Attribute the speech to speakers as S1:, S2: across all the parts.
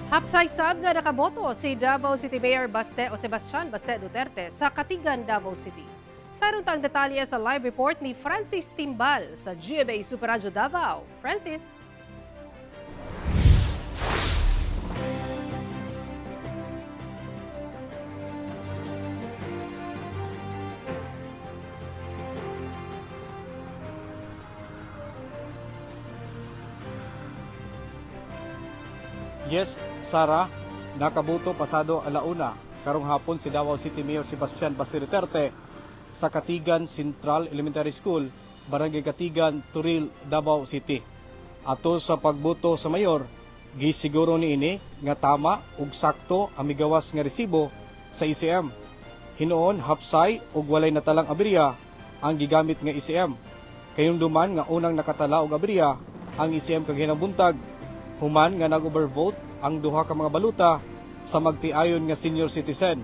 S1: Hapsay sab nga nakaboto si Davao City Mayor Sebastian Baste Duterte sa Katigan, Davao City. Sarong ang detalye sa live report ni Francis Timbal sa GMA Super Radio Davao. Francis.
S2: Yes, Sara, nakabuto pasado alauna karong hapon si Davao City Mayor Sebastian Baste Duterte sa Katigan Central Elementary School, Barangay Katigan, Turil, Davao City. Atol sa pagboto sa mayor, gisiguro niini nga tama ug sakto ang migawas nga resibo sa ECM. Hinoon hapsay ug walay natalang aberya ang gigamit nga ECM. Kayumduman nga unang nakatala og aberya ang ECM kag hinabuntag. Human nga nag-overvote ang duha ka mga baluta sa magtiayon nga senior citizen.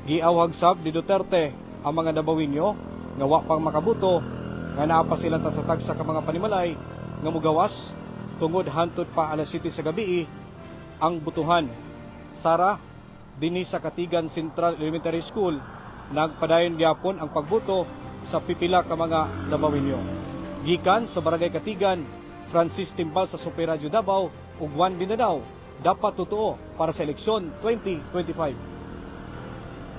S2: Giawhag sab ni Duterte ang mga Davawinyo nga wa pang makabuto nga naa pa sila sa tagsa ka mga panimalay nga mugawas tungod hantod pa alas 7 sa gabi ang butuhan. Sara, dinhi sa Katigan Central Elementary School, nagpadayon gyapon ang pagbuto sa pipila ka mga Davawinyo. Gikan sa Barangay Katigan, Francis Timbal sa Super Radio Davao ug Juan Binadaw, dapat totoo para sa eleksyon 2025.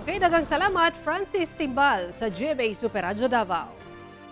S1: Okay, daghang salamat Francis Timbal sa GMA Super Radio Davao.